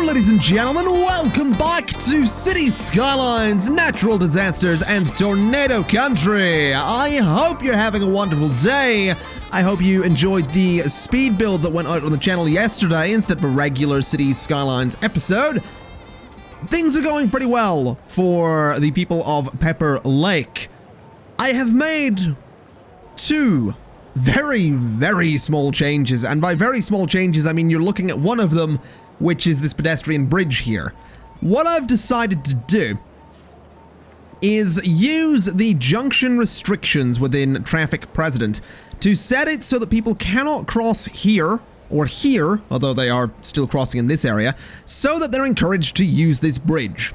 ladies and gentlemen, welcome back to City Skylines Natural Disasters and Tornado Country. I hope you're having a wonderful day. I hope you enjoyed the speed build that went out on the channel yesterday instead of a regular City Skylines episode. Things are going pretty well for the people of Pepper Lake. I have made two very small changes, and by very small changes I mean you're looking at one of them, which is this pedestrian bridge here. What I've decided to do is use the junction restrictions within Traffic President to set it so that people cannot cross here or here, although they are still crossing in this area, so that they're encouraged to use this bridge.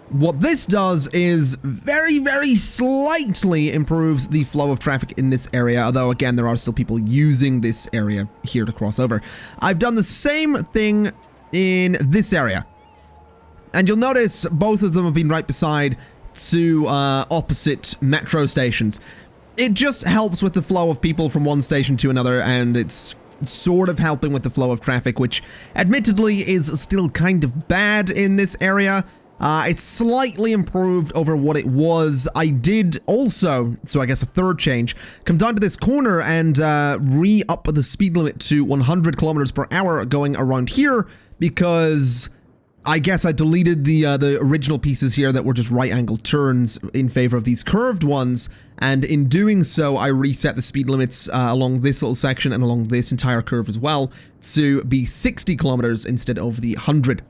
What this does is very slightly improves the flow of traffic in this area, although again there are still people using this area here to cross over. I've done the same thing in this area, and you'll notice both of them have been right beside two opposite metro stations. It just helps with the flow of people from one station to another, and it's sort of helping with the flow of traffic, which admittedly is still kind of bad in this area. It's slightly improved over what it was. I did also, so I guess a third change, come down to this corner and re-up the speed limit to 100 kilometers per hour going around here, because I guess I deleted the original pieces here that were just right-angle turns in favor of these curved ones, and in doing so I reset the speed limits along this little section and along this entire curve as well to be 60 kilometers instead of the 100.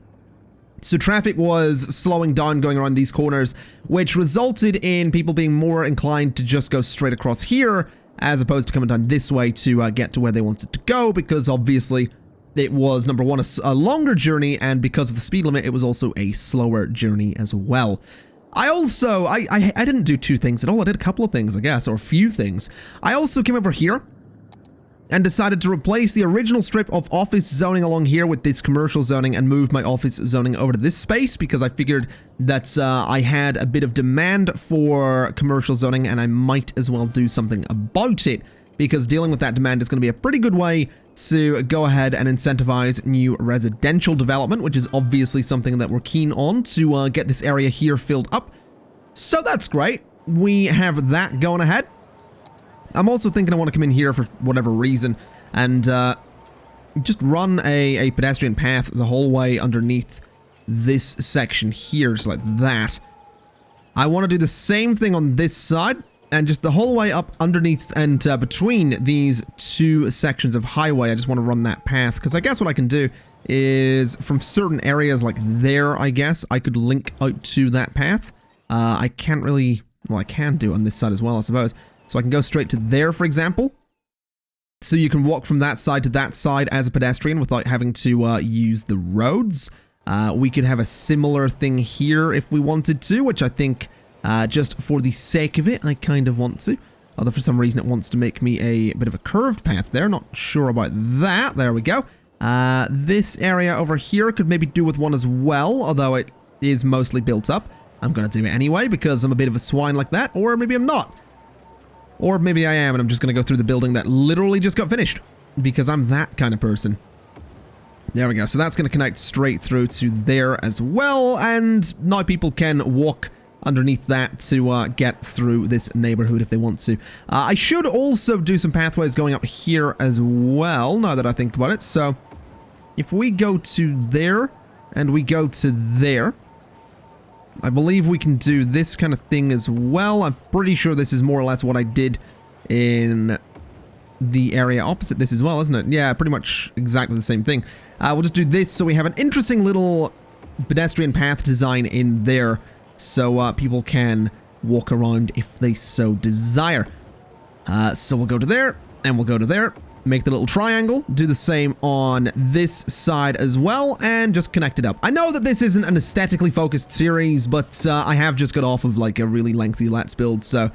So traffic was slowing down going around these corners, which resulted in people being more inclined to just go straight across here, as opposed to coming down this way to get to where they wanted to go, because obviously it was, number one, a longer journey, and because of the speed limit, it was also a slower journey as well. I also, I didn't do two things at all, I did a couple of things, I guess, or a few things. I also came over here and decided to replace the original strip of office zoning along here with this commercial zoning and move my office zoning over to this space, because I figured that I had a bit of demand for commercial zoning and I might as well do something about it, because dealing with that demand is going to be a pretty good way to go ahead and incentivize new residential development, which is obviously something that we're keen on to get this area here filled up. So that's great. We have that going ahead. I'm also thinking I want to come in here for whatever reason and just run a pedestrian path the whole way underneath this section here, just like that. I want to do the same thing on this side, and just the whole way up underneath and between these two sections of highway, I just want to run that path, because I guess what I can do is from certain areas like there, I guess, I could link out to that path. I can't really, well, I can do it on this side as well, I suppose. So I can go straight to there, for example. So you can walk from that side to that side as a pedestrian without having to use the roads. We could have a similar thing here if we wanted to, which I think, just for the sake of it, I kind of want to. Although for some reason it wants to make me a bit of a curved path there. Not sure about that. There we go. This area over here could maybe do with one as well, although it is mostly built up. I'm going to do it anyway because I'm a bit of a swine like that, or maybe I'm not. Or maybe I am, and I'm just going to go through the building that literally just got finished, because I'm that kind of person. There we go. So that's going to connect straight through to there as well, and now people can walk underneath that to get through this neighborhood if they want to. I should also do some pathways going up here as well, now that I think about it. So if we go to there, and we go to there, I believe we can do this kind of thing as well. I'm pretty sure this is more or less what I did in the area opposite this as well, isn't it? Yeah, pretty much exactly the same thing. We'll just do this so we have an interesting little pedestrian path design in there, so people can walk around if they so desire. So we'll go to there, and we'll go to there. Make the little triangle, do the same on this side as well, and just connect it up. I know that this isn't an aesthetically focused series, but I have just got off of like a really lengthy Let's Build, so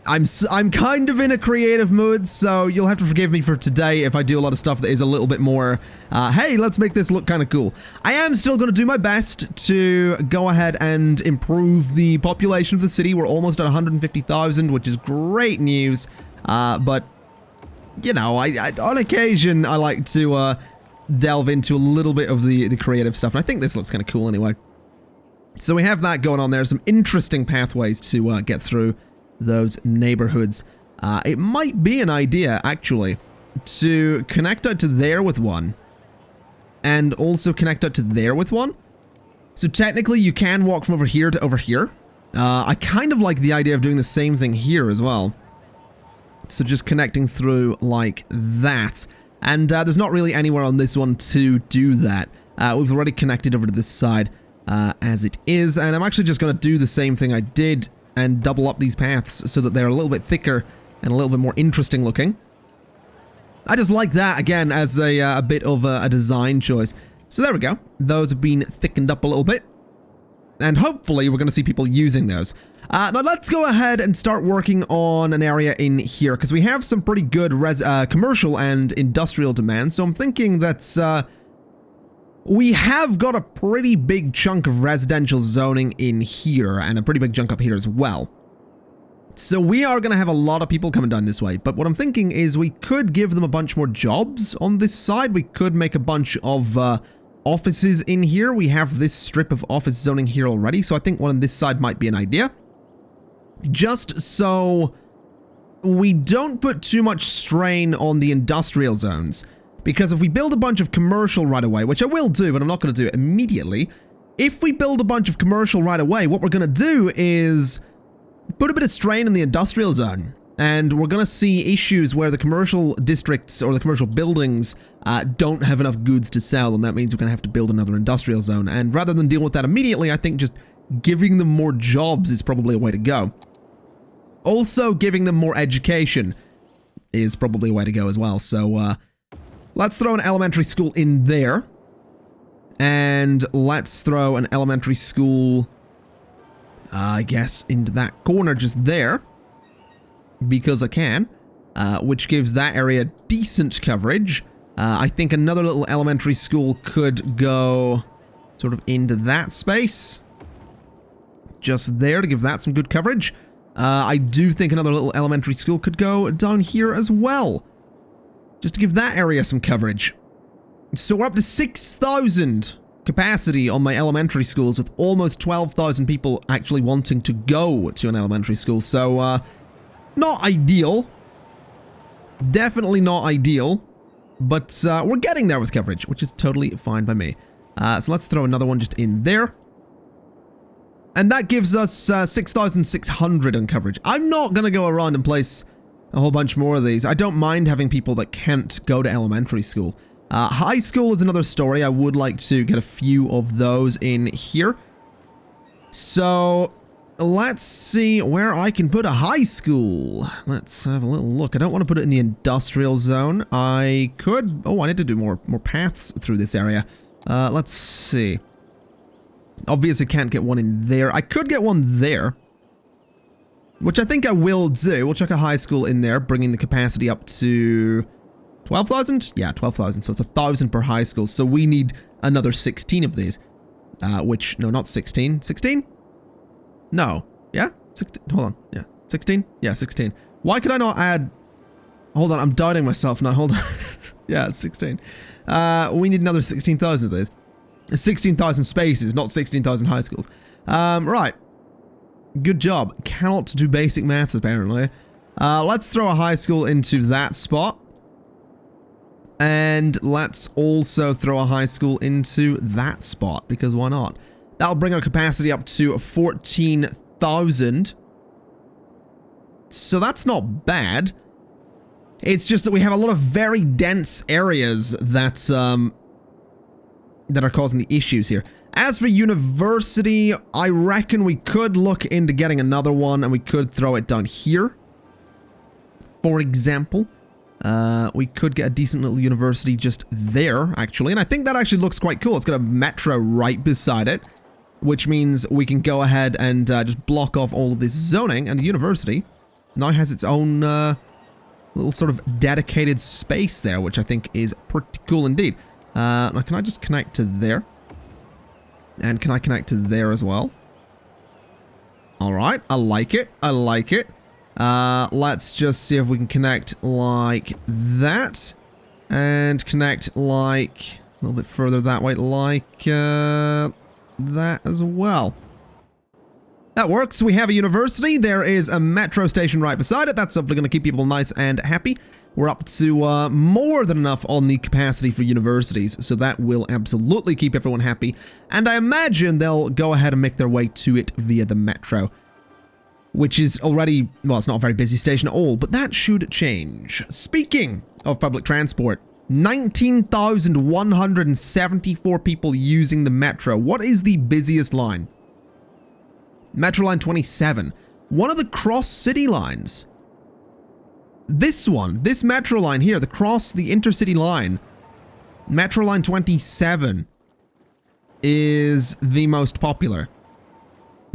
I'm kind of in a creative mood, so you'll have to forgive me for today if I do a lot of stuff that is a little bit more, hey, let's make this look kind of cool. I am still going to do my best to go ahead and improve the population of the city. We're almost at 150,000, which is great news, but you know, I on occasion, I like to delve into a little bit of the creative stuff. And I think this looks kind of cool anyway. So we have that going on there. Some interesting pathways to get through those neighborhoods. It might be an idea, actually, to connect out to there with one. And also connect out to there with one. So technically you can walk from over here to over here. I kind of like the idea of doing the same thing here as well. So just connecting through like that. And there's not really anywhere on this one to do that. We've already connected over to this side as it is. And I'm actually just going to do the same thing I did and double up these paths so that they're a little bit thicker and a little bit more interesting looking. I just like that, again, as a bit of a design choice. So there we go. Those have been thickened up a little bit. And hopefully we're going to see people using those. Now let's go ahead and start working on an area in here, because we have some pretty good commercial and industrial demand. So I'm thinking that we have got a pretty big chunk of residential zoning in here, and a pretty big chunk up here as well. So we are going to have a lot of people coming down this way, but what I'm thinking is we could give them a bunch more jobs on this side. We could make a bunch of offices in here. We have this strip of office zoning here already, so I think one on this side might be an idea. Just so we don't put too much strain on the industrial zones, because if we build a bunch of commercial right away, which I will do, but I'm not going to do it immediately, if we build a bunch of commercial right away, what we're going to do is put a bit of strain in the industrial zone, and we're going to see issues where the commercial districts or the commercial buildings don't have enough goods to sell, and that means we're going to have to build another industrial zone. And rather than deal with that immediately, I think just giving them more jobs is probably a way to go. Also, giving them more education is probably a way to go as well. So let's throw an elementary school in there, and let's throw an elementary school, I guess, into that corner just there, because I can, which gives that area decent coverage. I think another little elementary school could go sort of into that space, just there, to give that some good coverage. I do think another little elementary school could go down here as well, just to give that area some coverage. So we're up to 6,000 capacity on my elementary schools, with almost 12,000 people actually wanting to go to an elementary school. So, not ideal. Definitely not ideal. But we're getting there with coverage, which is totally fine by me. So let's throw another one just in there. And that gives us 6,600 on coverage. I'm not going to go around and place a whole bunch more of these. I don't mind having people that can't go to elementary school. High school is another story. I would like to get a few of those in here. So let's see where I can put a high school. Let's have a little look. I don't want to put it in the industrial zone. I could... Oh, I need to do more paths through this area. Let's see. Obviously can't get one in there. I could get one there, which I think I will do. We'll chuck a high school in there, bringing the capacity up to 12,000? Yeah, 12,000. So it's 1,000 per high school. So we need another 16 of these. Which, no, not 16. 16? No. Yeah? 16. Hold on. Yeah. 16? Yeah, 16. Why could I not add... Hold on, I'm doubting myself now. Hold on. Yeah, it's 16. We need another 16,000 of these. 16,000 spaces, not 16,000 high schools. Right. Good job. Cannot do basic maths, apparently. Let's throw a high school into that spot. And let's also throw a high school into that spot, because why not? That'll bring our capacity up to 14,000. So that's not bad. It's just that we have a lot of very dense areas that are causing the issues here. As for university, I reckon we could look into getting another one, and we could throw it down here. For example, we could get a decent little university just there, actually. And I think that actually looks quite cool. It's got a metro right beside it, which means we can go ahead and just block off all of this zoning, and the university now has its own little sort of dedicated space there, which I think is pretty cool indeed. Now, can I just connect to there? And can I connect to there as well? Alright, I like it. I like it. Let's just see if we can connect like that. And connect like little bit further that way, like that as well. That works. We have a university. There is a metro station right beside it. That's hopefully going to keep people nice and happy. We're up to more than enough on the capacity for universities, so that will absolutely keep everyone happy. And I imagine they'll go ahead and make their way to it via the metro, which is already, well, it's not a very busy station at all, but that should change. Speaking of public transport, 19,174 people using the metro. What is the busiest line? Metro line 27. One of the cross-city lines. This one, this metro line here, the intercity line, Metro line 27 is the most popular.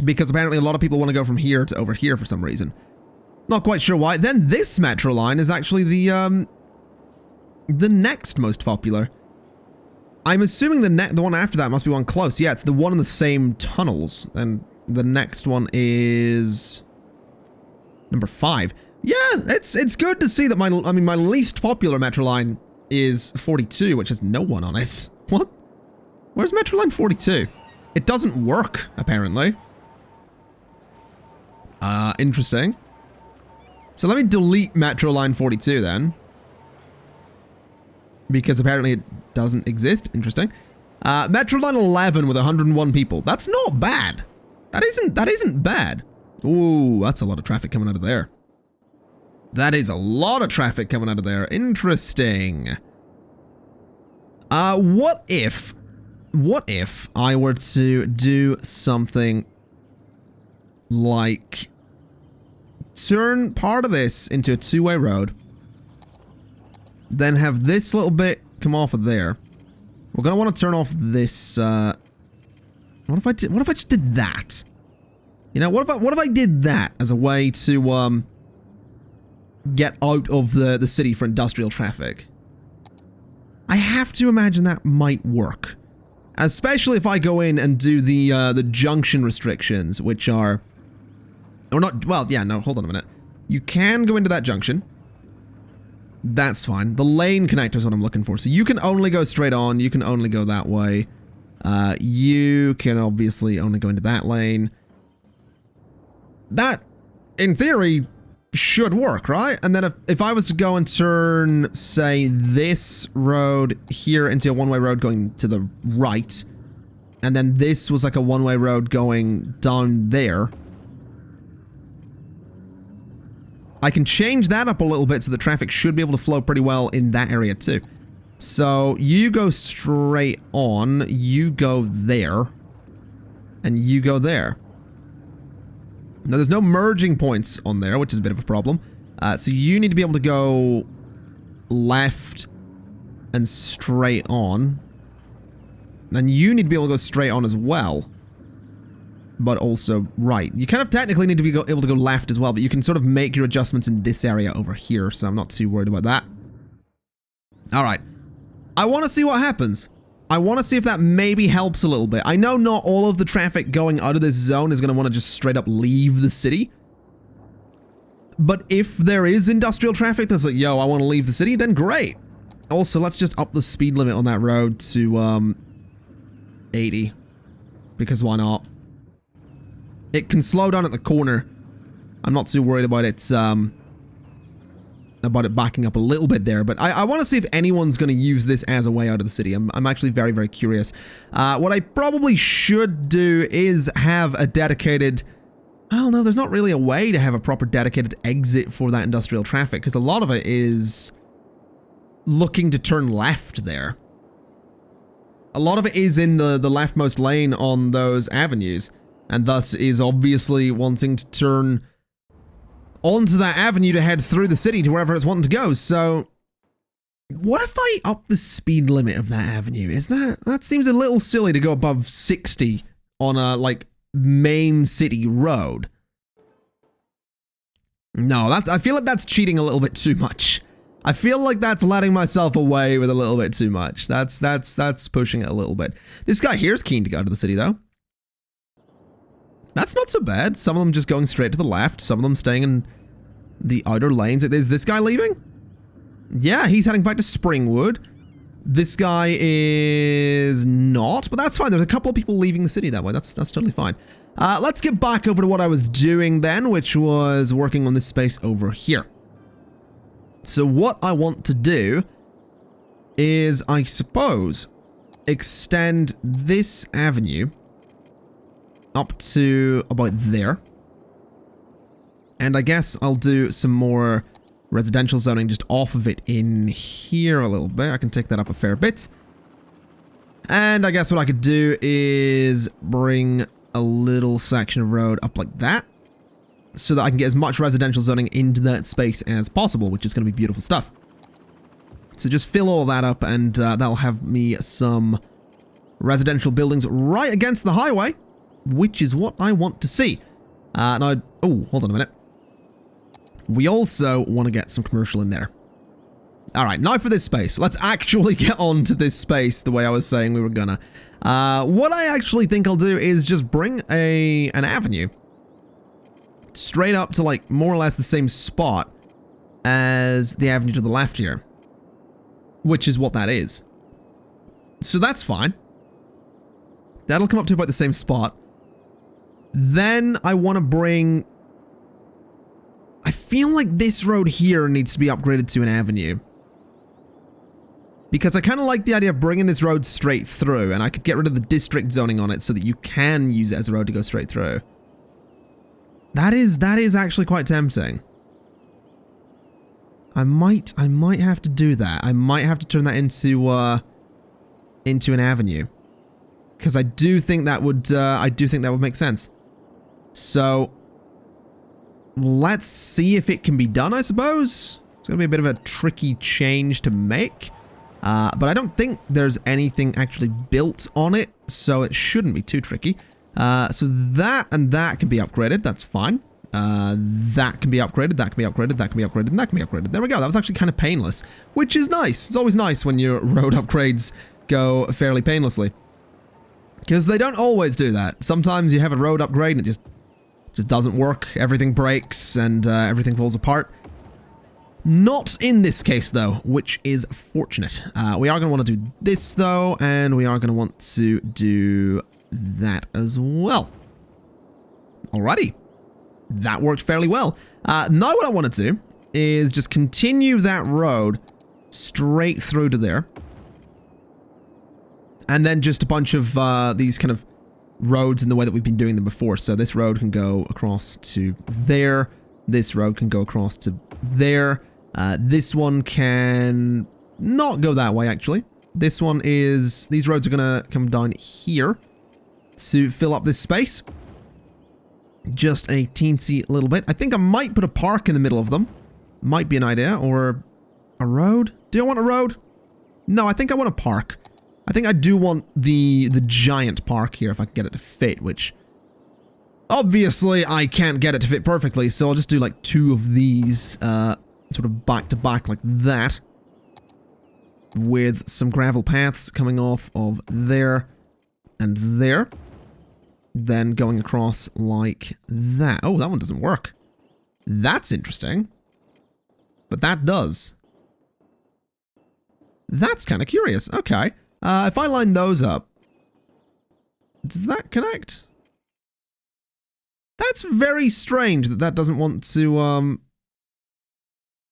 Because apparently a lot of people want to go from here to over here for some reason. Not quite sure why. Then this metro line is actually the next most popular. I'm assuming the one after that must be one close. Yeah, it's the one in the same tunnels. And the next one is number 5. Yeah, it's good to see that my least popular metro line is 42, which has no one on it. What? Where's metro line 42? It doesn't work, apparently. Interesting. So let me delete metro line 42 then. Because apparently it doesn't exist. Interesting. Metro line 11 with 101 people. That's not bad. That isn't bad. Ooh, that's a lot of traffic coming out of there. That is a lot of traffic coming out of there. Interesting. What if I were to do something like turn part of this into a two-way road, then have this little bit come off of there. We're gonna want to turn off this, what if I just did that? You know, what if I did that as a way to, get out of the city for industrial traffic? I have to imagine that might work. Especially if I go in and do the junction restrictions, which are... Or not, well, yeah, no, hold on a minute. You can go into that junction. That's fine. The lane connector is what I'm looking for. So you can only go straight on, you can only go that way. You can obviously only go into that lane. That, in theory, should work, right? And then if I was to go and turn, say, this road here into a one-way road going to the right, and then this was like a one-way road going down there, I can change that up a little bit so the traffic should be able to flow pretty well in that area too. So you go straight on, you go there, and you go there. Now, there's no merging points on there, which is a bit of a problem. So you need to be able to go left and straight on. And you need to be able to go straight on as well. But also right. You kind of technically need to be able to go left as well, but you can sort of make your adjustments in this area over here, so I'm not too worried about that. Alright. I want to see what happens. I want to see if that maybe helps a little bit. I know not all of the traffic going out of this zone is going to want to just straight up leave the city. But if there is industrial traffic that's like, yo, I want to leave the city, then great. Also, let's just up the speed limit on that road to, 80. Because why not? It can slow down at the corner. I'm not too worried about it, backing up a little bit there, but I want to see if anyone's going to use this as a way out of the city. I'm actually very, very curious. What I probably should do is have a dedicated... Well, no, there's not really a way to have a proper dedicated exit for that industrial traffic, because a lot of it is looking to turn left there. A lot of it is in the leftmost lane on those avenues, and thus is obviously wanting to turn onto that avenue to head through the city to wherever it's wanting to go. So what if I up the speed limit of that avenue? That seems a little silly to go above 60 on a like main city road. No, I feel like that's cheating a little bit too much. I feel like that's letting myself away with a little bit too much. That's pushing it a little bit. This guy here's keen to go to the city though. That's not so bad. Some of them just going straight to the left. Some of them staying in the outer lanes. Is this guy leaving? Yeah, he's heading back to Springwood. This guy is not, but that's fine. There's a couple of people leaving the city that way. That's totally fine. Let's get back over to what I was doing then, which was working on this space over here. So what I want to do is, I suppose, extend this avenue up to about there. And I guess I'll do some more residential zoning just off of it in here a little bit. I can take that up a fair bit. And I guess what I could do is bring a little section of road up like that, so that I can get as much residential zoning into that space as possible, which is going to be beautiful stuff. So just fill all of that up, and that'll have me some residential buildings right against the highway, which is what I want to see. Now, oh, hold on a minute. We also want to get some commercial in there. Alright, now for this space. Let's actually get on to this space the way I was saying we were gonna. What I actually think I'll do is just bring an avenue straight up to, like, more or less the same spot as the avenue to the left here, which is what that is. So that's fine. That'll come up to about the same spot. Then I want to bring... I feel like this road here needs to be upgraded to an avenue. Because I kind of like the idea of bringing this road straight through, and I could get rid of the district zoning on it so that you can use it as a road to go straight through. That is actually quite tempting. I might have to do that. I might have to turn that into an avenue. Because I do think that would make sense. So let's see if it can be done, I suppose. It's going to be a bit of a tricky change to make. But I don't think there's anything actually built on it, so it shouldn't be too tricky. So that and that can be upgraded. That's fine. That can be upgraded, that can be upgraded, that can be upgraded, and that can be upgraded. There we go. That was actually kind of painless, which is nice. It's always nice when your road upgrades go fairly painlessly. Because they don't always do that. Sometimes you have a road upgrade and it just doesn't work. Everything breaks and everything falls apart. Not in this case, though, which is fortunate. We are going to want to do this, though, and we are going to want to do that as well. Alrighty. That worked fairly well. Now what I want to do is just continue that road straight through to there. And then just a bunch of these kind of roads in the way that we've been doing them before. So this road can go across to there. This road can go across to there. This one can not go that way, actually. This one is... These roads are going to come down here to fill up this space. Just a teensy little bit. I think I might put a park in the middle of them. Might be an idea. Or a road. Do I want a road? No, I think I want a park. I think I do want the giant park here if I can get it to fit, which... Obviously, I can't get it to fit perfectly, so I'll just do like 2 of these, sort of back to back like that. With some gravel paths coming off of there and there. Then going across like that. Oh, that one doesn't work. That's interesting. But that does. That's kind of curious. Okay. If I line those up, does that connect? That's very strange that that doesn't want to,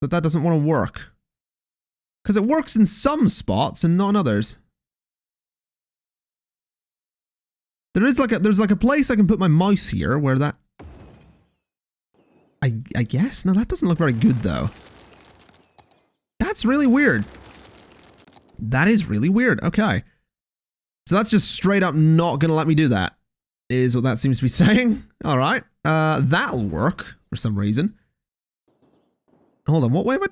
that doesn't want to work. Because it works in some spots and not in others. There's like a place I can put my mouse here where that... I guess? No, that doesn't look very good though. That's really weird. That is really weird. Okay. So that's just straight up not gonna let me do that. Is what that seems to be saying. Alright. That'll work for some reason. Hold on, what have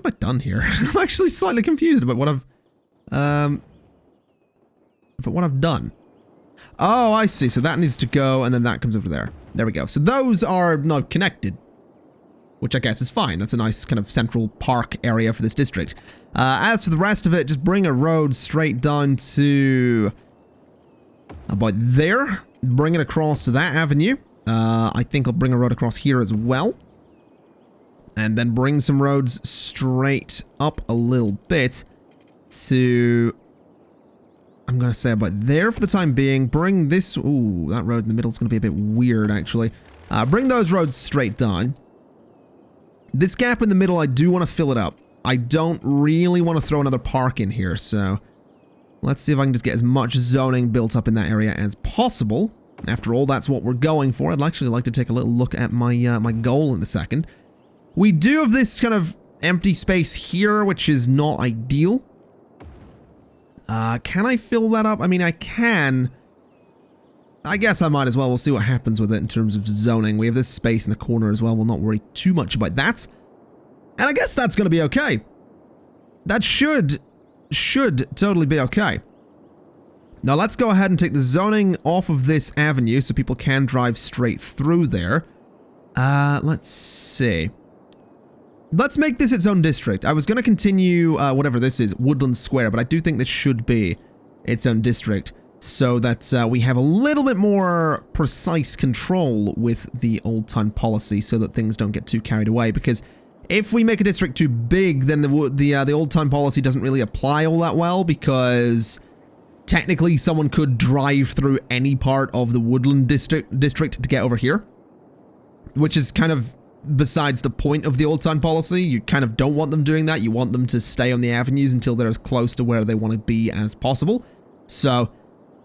I done here? I'm actually slightly confused about what I've done. Oh, I see. So that needs to go, and then that comes over there. There we go. So those are not connected, which I guess is fine. That's a nice kind of central park area for this district. As for the rest of it, just bring a road straight down to about there. Bring it across to that avenue. I think I'll bring a road across here as well. And then bring some roads straight up a little bit to... I'm going to say about there for the time being. Bring this... Ooh, that road in the middle is going to be a bit weird, actually. Bring those roads straight down. This gap in the middle, I do want to fill it up. I don't really want to throw another park in here, so... Let's see if I can just get as much zoning built up in that area as possible. After all, that's what we're going for. I'd actually like to take a little look at my my goal in a second. We do have this kind of empty space here, which is not ideal. Can I fill that up? I mean, I can. I guess I might as well. We'll see what happens with it in terms of zoning. We have this space in the corner as well. We'll not worry too much about that. And I guess that's going to be okay. That should totally be okay. Now let's go ahead and take the zoning off of this avenue so people can drive straight through there. Let's see. Let's make this its own district. I was going to continue, whatever this is, Woodland Square, but I do think this should be its own district so that we have a little bit more precise control with the Old Town policy so that things don't get too carried away. Because if we make a district too big, then the Old Town policy doesn't really apply all that well because technically someone could drive through any part of the Woodland district to get over here, which is kind of besides the point of the Old Town policy. You kind of don't want them doing that. You want them to stay on the avenues until they're as close to where they want to be as possible. So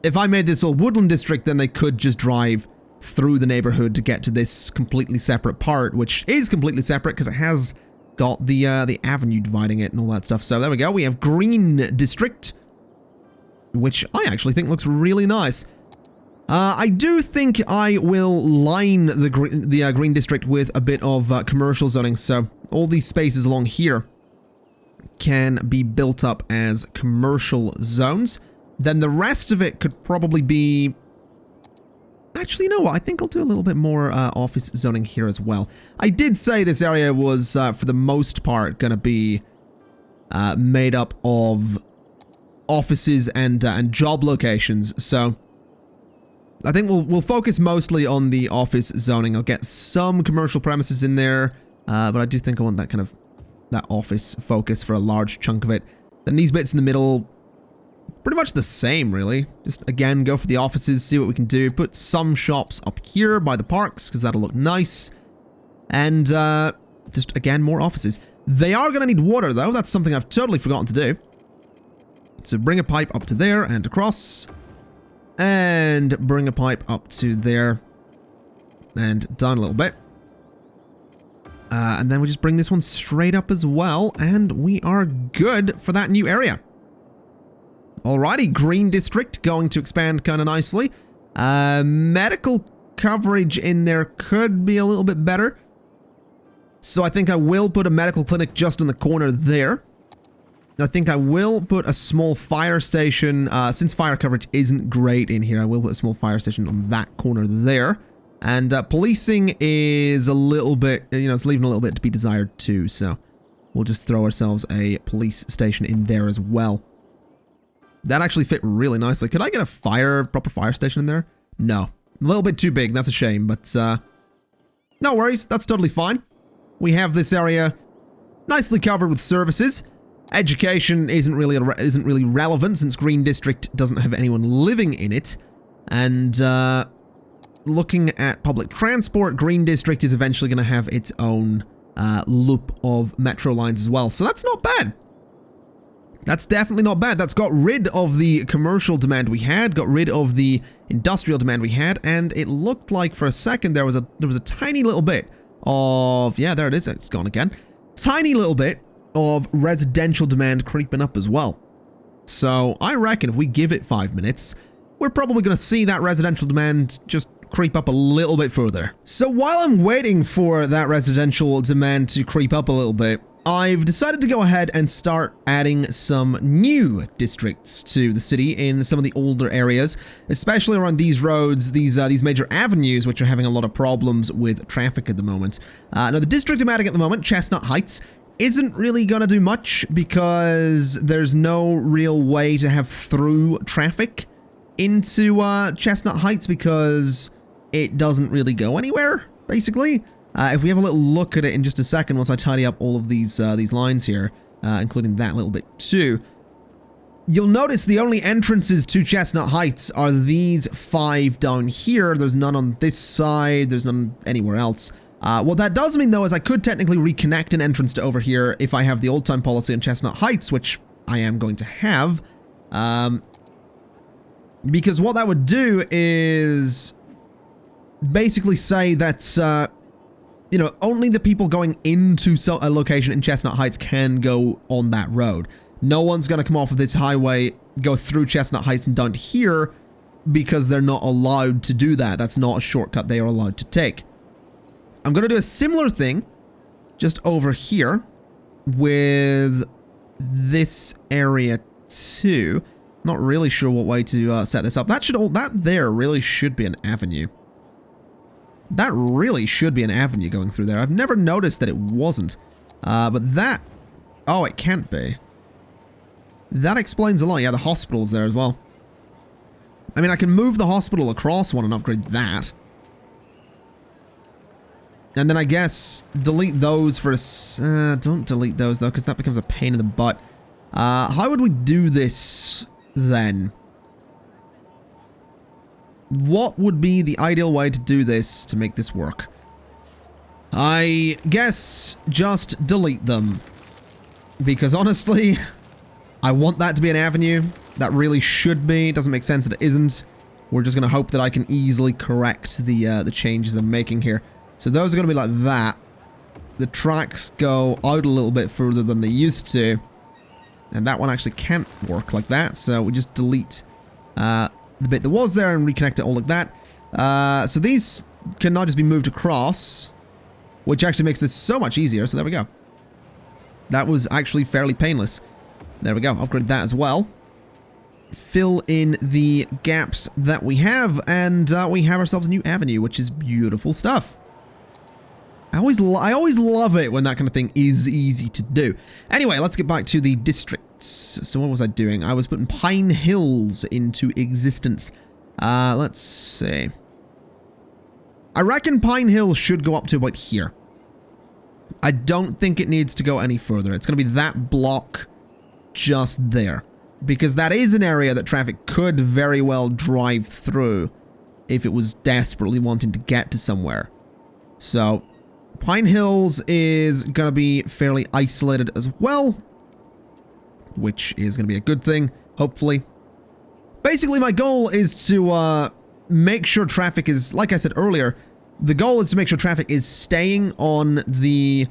if I made this all Woodland district, then they could just drive through the neighborhood to get to this completely separate part, which is completely separate because it has got the avenue dividing it and all that stuff. So there we go. We have Green District, which I actually think looks really nice. I do think I will line the Green District with a bit of commercial zoning, so all these spaces along here can be built up as commercial zones. Then the rest of it could probably be... Actually, you know what? I think I'll do a little bit more office zoning here as well. I did say this area was, for the most part, going to be made up of offices and job locations, so I think we'll focus mostly on the office zoning. I'll get some commercial premises in there, but I do think I want that kind of that office focus for a large chunk of it. Then these bits in the middle, pretty much the same, really. Just, again, go for the offices, see what we can do. Put some shops up here by the parks, because that'll look nice. And, just, again, more offices. They are going to need water, though. That's something I've totally forgotten to do. So bring a pipe up to there and across. And bring a pipe up to there. And down a little bit. And then we just bring this one straight up as well. And we are good for that new area. Alrighty, Green District going to expand kind of nicely. Medical coverage in there could be a little bit better. So I think I will put a medical clinic just in the corner there. I think I will put a small fire station. Since fire coverage isn't great in here, I will put a small fire station on that corner there. And policing is a little bit, you know, it's leaving a little bit to be desired too. So we'll just throw ourselves a police station in there as well. That actually fit really nicely. Could I get a proper fire station in there? No. A little bit too big. That's a shame, but no worries. That's totally fine. We have this area nicely covered with services. Education isn't really relevant since Green District doesn't have anyone living in it. And looking at public transport, Green District is eventually going to have its own loop of metro lines as well. So that's not bad. That's definitely not bad. That's got rid of the commercial demand we had, got rid of the industrial demand we had, and it looked like for a second there was a tiny little bit of, yeah, there it is, it's gone again. Tiny little bit of residential demand creeping up as well. So I reckon if we give it 5 minutes, we're probably going to see that residential demand just creep up a little bit further. So while I'm waiting for that residential demand to creep up a little bit, I've decided to go ahead and start adding some new districts to the city in some of the older areas, especially around these roads, these major avenues, which are having a lot of problems with traffic at the moment. Now, the district I'm adding at the moment, Chestnut Heights, isn't really going to do much because there's no real way to have through traffic into Chestnut Heights because it doesn't really go anywhere, basically. If we have a little look at it in just a second, once I tidy up all of these lines here, including that little bit too, you'll notice the only entrances to Chestnut Heights are these 5 down here. There's none on this side. There's none anywhere else. What that does mean, though, is I could technically reconnect an entrance to over here if I have the old-time policy on Chestnut Heights, which I am going to have. Because what that would do is basically say that, you know, only the people going into a location in Chestnut Heights can go on that road. No one's going to come off of this highway, go through Chestnut Heights and down to here because they're not allowed to do that. That's not a shortcut they are allowed to take. I'm going to do a similar thing just over here with this area too. Not really sure what way to set this up. That there really should be an avenue. That really should be an avenue going through there. I've never noticed that it wasn't. But that... Oh, it can't be. That explains a lot. Yeah, the hospital's there as well. I mean, I can move the hospital across one and upgrade that. And then I guess delete those for a... don't delete those, though, because that becomes a pain in the butt. How would we do this, then? What would be the ideal way to do this to make this work? I guess just delete them. Because honestly, I want that to be an avenue. That really should be. It doesn't make sense that it isn't. We're just going to hope that I can easily correct the changes I'm making here. So those are going to be like that. The tracks go out a little bit further than they used to. And that one actually can't work like that. So we just delete the bit that was there and reconnect it all like that. So these can now just be moved across, which actually makes this so much easier. So there we go. That was actually fairly painless. There we go. Upgrade that as well. Fill in the gaps that we have, and we have ourselves a new avenue, which is beautiful stuff. I always love it when that kind of thing is easy to do. Anyway, let's get back to the districts. So what was I doing? I was putting Pine Hills into existence. Let's see. I reckon Pine Hills should go up to about here. I don't think it needs to go any further. It's going to be that block just there. Because that is an area that traffic could very well drive through if it was desperately wanting to get to somewhere. So Pine Hills is going to be fairly isolated as well, which is going to be a good thing, hopefully. Basically, my goal is to make sure traffic is, like I said earlier, the goal is to make sure traffic is staying on the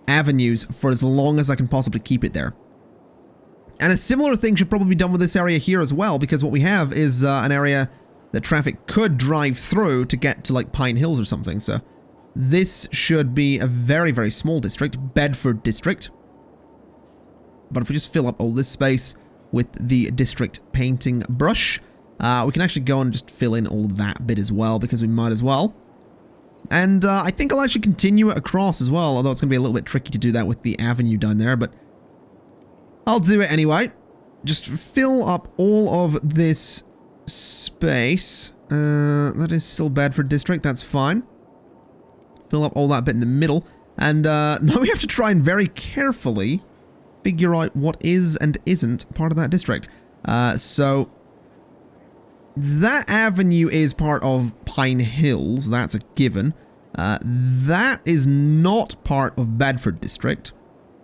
avenues for as long as I can possibly keep it there. And a similar thing should probably be done with this area here as well, because what we have is an area that traffic could drive through to get to, like, Pine Hills or something, so this should be a very, very small district, Bedford District. But if we just fill up all this space with the district painting brush, we can actually go and just fill in all that bit as well, because we might as well. And I think I'll actually continue it across as well, although it's going to be a little bit tricky to do that with the avenue down there, but I'll do it anyway. Just fill up all of this space. That is still Bedford District, that's fine. Fill up all that bit in the middle. And now we have to try and very carefully figure out what is and isn't part of that district. So that avenue is part of Pine Hills, that's a given. That is not part of Bedford District.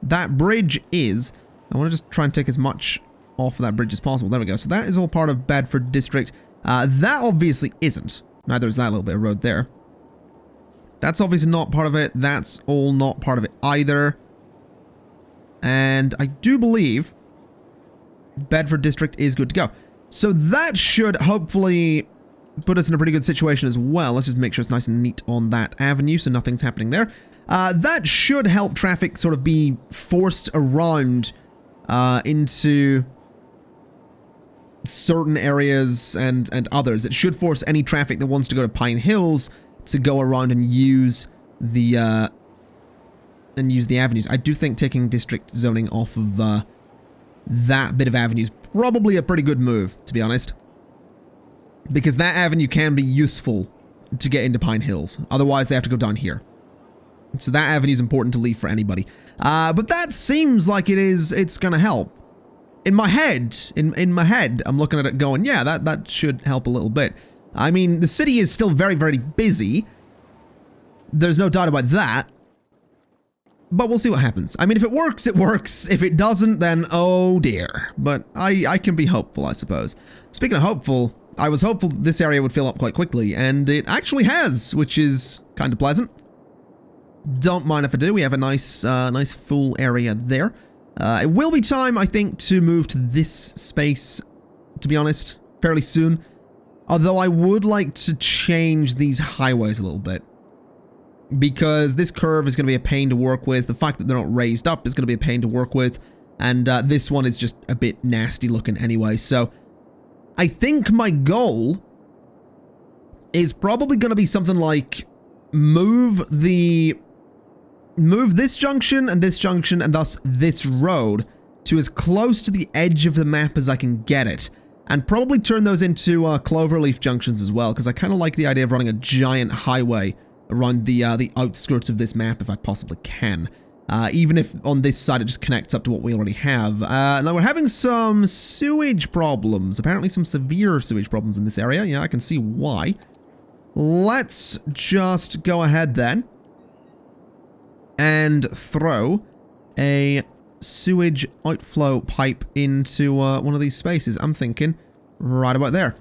That bridge is. I want to just try and take as much off of that bridge as possible. There we go. So that is all part of Bedford District. That obviously isn't. Neither is that little bit of road there. That's obviously not part of it. That's all not part of it either. And I do believe Bedford District is good to go. So that should hopefully put us in a pretty good situation as well. Let's just make sure it's nice and neat on that avenue so nothing's happening there. That should help traffic sort of be forced around into certain areas and others. It should force any traffic that wants to go to Pine Hills to go around and use the avenues. I do think taking district zoning off of that bit of avenue is probably a pretty good move, to be honest, because that avenue can be useful to get into Pine Hills. Otherwise, they have to go down here. So that avenue is important to leave for anybody. But that seems like it's going to help. In my head, I'm looking at it going, yeah, that should help a little bit. I mean, the city is still very, very busy. There's no doubt about that. But we'll see what happens. I mean, if it works, it works. If it doesn't, then oh dear. But I can be hopeful, I suppose. Speaking of hopeful, I was hopeful this area would fill up quite quickly, and it actually has, which is kind of pleasant. Don't mind if I do. We have a nice full area there. It will be time, I think, to move to this space, to be honest, fairly soon. Although I would like to change these highways a little bit. Because this curve is going to be a pain to work with. The fact that they're not raised up is going to be a pain to work with. And this one is just a bit nasty looking anyway. So I think my goal is probably going to be something like move this junction and thus this road to as close to the edge of the map as I can get it. And probably turn those into cloverleaf junctions as well, because I kind of like the idea of running a giant highway around the outskirts of this map if I possibly can. Even if on this side it just connects up to what we already have. Now we're having some sewage problems. Apparently some severe sewage problems in this area. Yeah, I can see why. Let's just go ahead then and throw a sewage outflow pipe into one of these spaces. I'm thinking right about there.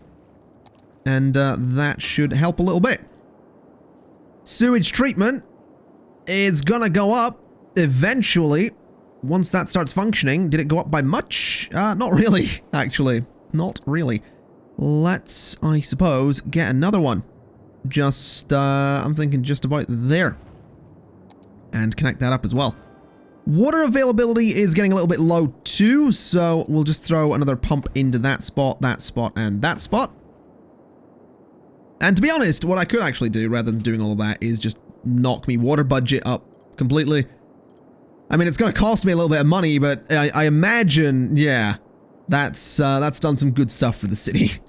And that should help a little bit. Sewage treatment is gonna go up eventually once that starts functioning. Did it go up by much? Not really, actually. Not really. Let's, I suppose, get another one. Just, I'm thinking just about there. And connect that up as well. Water availability is getting a little bit low too, so we'll just throw another pump into that spot, and that spot. And to be honest, what I could actually do, rather than doing all of that, is just knock me water budget up completely. I mean, it's going to cost me a little bit of money, but I imagine, yeah, that's done some good stuff for the city.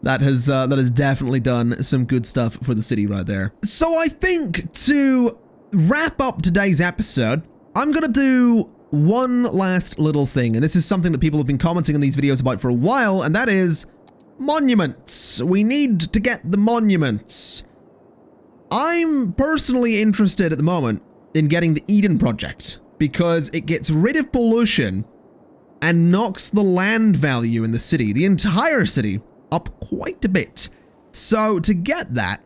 That has definitely done some good stuff for the city right there. So I think to wrap up today's episode, I'm going to do one last little thing, and this is something that people have been commenting on these videos about for a while, and that is monuments. We need to get the monuments. I'm personally interested at the moment in getting the Eden project because it gets rid of pollution and knocks the land value in the city, the entire city, up quite a bit. So to get that,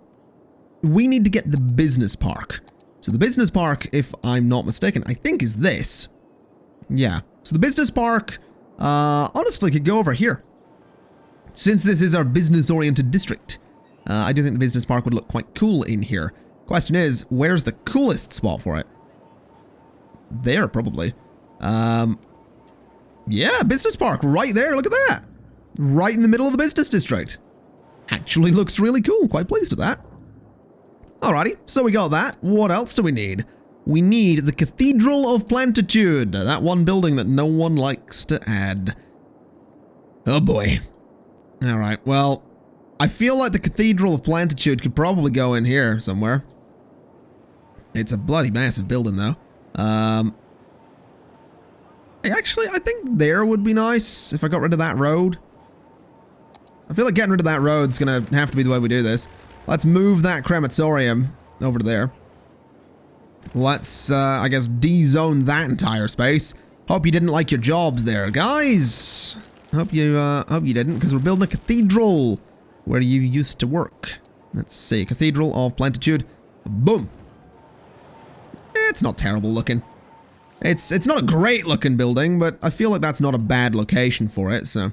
we need to get the business park. So the business park, if I'm not mistaken, I think is this. Yeah. So the business park, honestly, could go over here. Since this is our business-oriented district, I do think the business park would look quite cool in here. Question is, where's the coolest spot for it? There, probably. Yeah, business park, right there, look at that. Right in the middle of the business district. Actually looks really cool, quite pleased with that. Alrighty, so we got that. What else do we need? We need the Cathedral of Plentitude, that one building that no one likes to add. Oh boy. Alright, well, I feel like the Cathedral of Plentitude could probably go in here somewhere. It's a bloody massive building, though. Actually, I think there would be nice if I got rid of that road. I feel like getting rid of that road's gonna have to be the way we do this. Let's move that crematorium over to there. Let's, I guess, de-zone that entire space. Hope you didn't like your jobs there, guys. Hope you didn't, because we're building a cathedral where you used to work. Let's see, Cathedral of Plentitude. Boom. It's not terrible looking. It's not a great looking building, but I feel like that's not a bad location for it, so.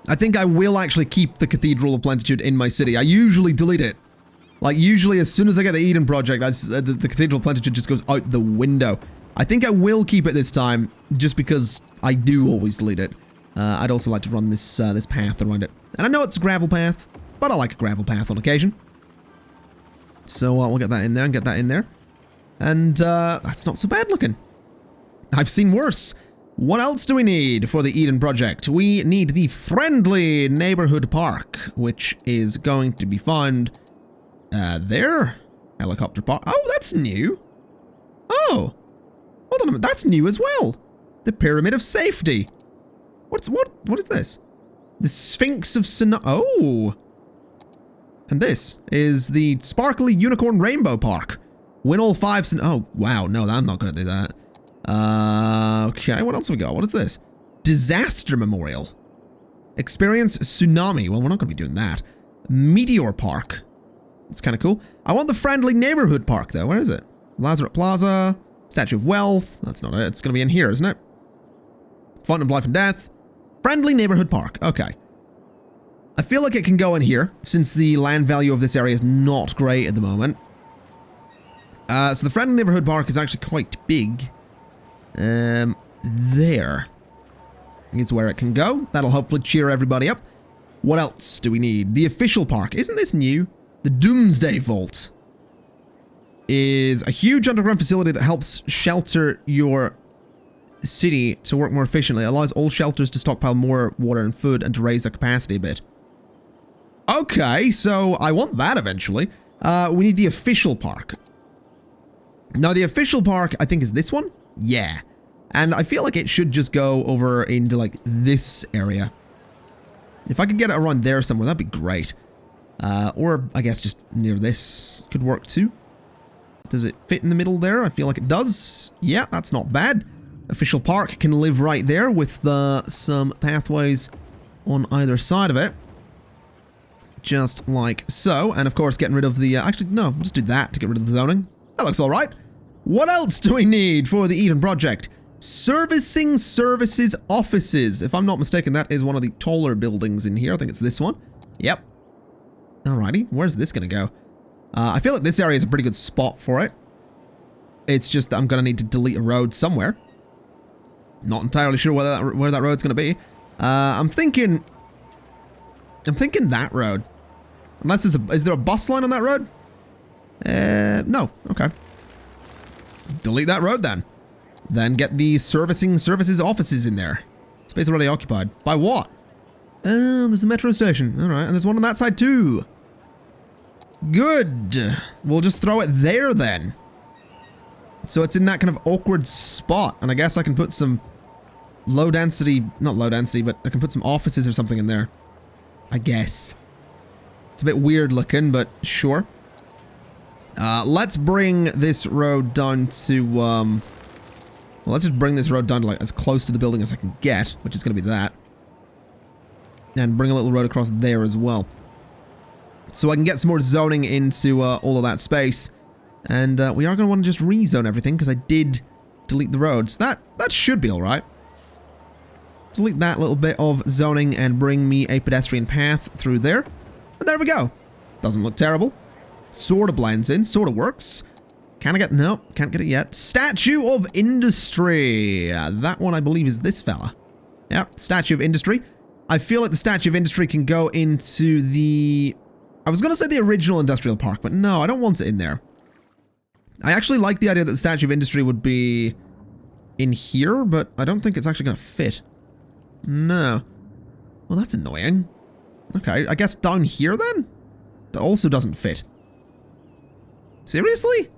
I think I will actually keep the Cathedral of Plentitude in my city. I usually delete it. Like, usually as soon as I get the Eden project, the Cathedral of Plentitude just goes out the window. I think I will keep it this time, just because I do always delete it. I'd also like to run this this path around it. And I know it's a gravel path, but I like a gravel path on occasion. So we'll get that in there and get that in there. And that's not so bad looking. I've seen worse. What else do we need for the Eden project? We need the Friendly Neighborhood Park, which is going to be found there. Helicopter park. Oh, that's new. Oh! Hold on a minute, that's new as well! The Pyramid of Safety. What is this? The Sphinx of Oh! And this is the Sparkly Unicorn Rainbow Park. Win all 5 Oh, wow, no, I'm not gonna do that. Okay, what else have we got? What is this? Disaster Memorial. Experience Tsunami. Well, we're not gonna be doing that. Meteor Park. It's kind of cool. I want the Friendly Neighborhood Park, though. Where is it? Lazarus Plaza. Statue of Wealth. That's not it. It's gonna be in here, isn't it? Fountain of Life and Death. Friendly Neighborhood Park. Okay. I feel like it can go in here, since the land value of this area is not great at the moment. So the Friendly Neighborhood Park is actually quite big. There is where it can go. That'll hopefully cheer everybody up. What else do we need? The official park. Isn't this new? The Doomsday Vault is a huge underground facility that helps shelter your city to work more efficiently. It allows all shelters to stockpile more water and food and to raise their capacity a bit. Okay, so I want that eventually. We need the official park. Now, the official park, I think, is this one? Yeah. And I feel like it should just go over into, like, this area. If I could get it around there somewhere, that'd be great. Or, I guess, just near this could work, too. Does it fit in the middle there? I feel like it does. Yeah, that's not bad. Official park can live right there with some pathways on either side of it. Just like so. And, of course, getting rid of the... actually, no, we'll just do that to get rid of the zoning. That looks all right. What else do we need for the Eden Project? Servicing Services Offices. If I'm not mistaken, that is one of the taller buildings in here. I think it's this one. Yep. Alrighty. Where's this going to go? I feel like this area is a pretty good spot for it. It's just that I'm going to need to delete a road somewhere. Not entirely sure where that road's going to be. I'm thinking that road. Unless is there a bus line on that road? No. Okay. Delete that road then. Then get the Servicing Services Offices in there. Space already occupied. By what? Oh, there's a metro station. Alright, and there's one on that side too. Good. We'll just throw it there then. So it's in that kind of awkward spot. And I guess I can put some low density, not low density, but I can put some offices or something in there. I guess. It's a bit weird looking, but sure. Let's bring this road down to, well, let's just bring this road down to, like, as close to the building as I can get, which is going to be that. And bring a little road across there as well. So I can get some more zoning into all of that space. And we are going to want to just rezone everything, because I did delete the roads. That should be alright. Delete that little bit of zoning and bring me a pedestrian path through there. And there we go. Doesn't look terrible. Sort of blends in, sort of works. Can I get... no, can't get it yet. Statue of Industry. That one, I believe, is this fella. Yeah, Statue of Industry. I feel like the Statue of Industry can go into the... I was going to say the original industrial park, but no, I don't want it in there. I actually like the idea that the Statue of Industry would be in here, but I don't think it's actually going to fit. No. Well, that's annoying. Okay, I guess down here then? That also doesn't fit. Seriously?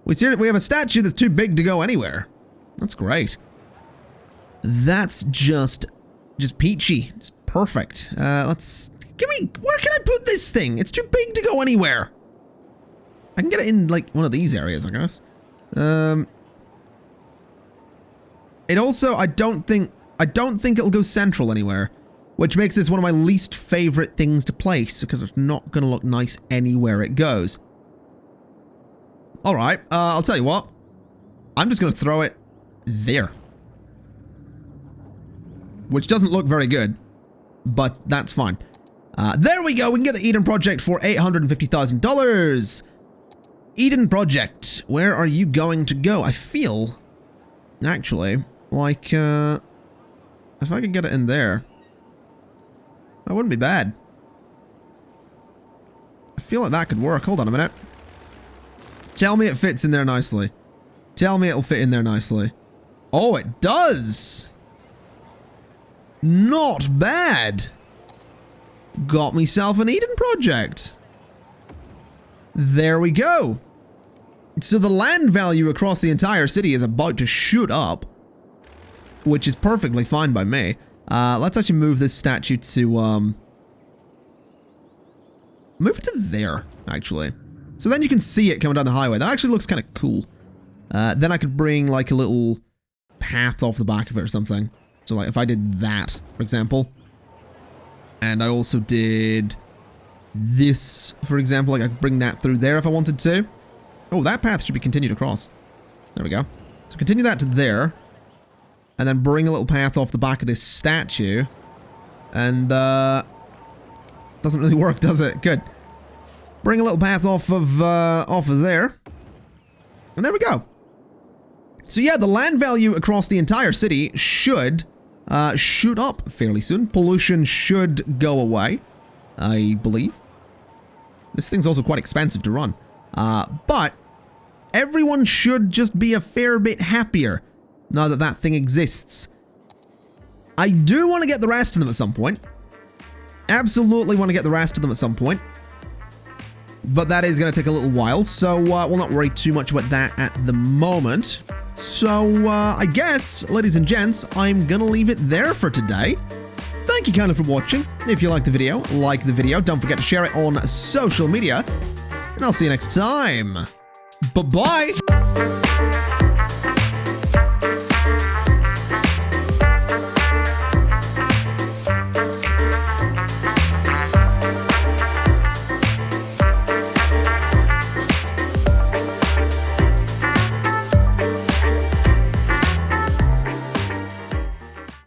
We have a statue that's too big to go anywhere. That's great. That's just peachy. Just perfect. Let's... where can I put this thing? It's too big to go anywhere. I can get it in, like, one of these areas, I guess. It also, I don't think it'll go central anywhere. Which makes this one of my least favorite things to place, because it's not going to look nice anywhere it goes. Alright, I'll tell you what. I'm just going to throw it there. Which doesn't look very good, but that's fine. There we go, we can get the Eden Project for $850,000. Eden Project, where are you going to go? I feel, actually, like, if I could get it in there. That wouldn't be bad. I feel like that could work. Hold on a minute. Tell me it fits in there nicely. Tell me it'll fit in there nicely. Oh, it does! Not bad! Got myself an Eden Project. There we go. So the land value across the entire city is about to shoot up, which is perfectly fine by me. Let's actually move this statue to, move it to there, actually. So then you can see it coming down the highway. That actually looks kind of cool. Then I could bring, like, a little path off the back of it or something. So, like, if I did that, for example, and I also did this, for example, like, I could bring that through there if I wanted to. Oh, that path should be continued across. There we go. So continue that to there, and then bring a little path off the back of this statue, and, doesn't really work, does it? Good. Bring a little path off of there, and there we go. So yeah, the land value across the entire city should shoot up fairly soon. Pollution should go away, I believe. This thing's also quite expensive to run. But everyone should just be a fair bit happier now that that thing exists. I do want to get the rest of them at some point. Absolutely want to get the rest of them at some point. But that is going to take a little while, so we'll not worry too much about that at the moment. So, I guess, ladies and gents, I'm going to leave it there for today. Thank you kindly for watching. If you liked the video, like the video. Don't forget to share it on social media. And I'll see you next time. Bye-bye.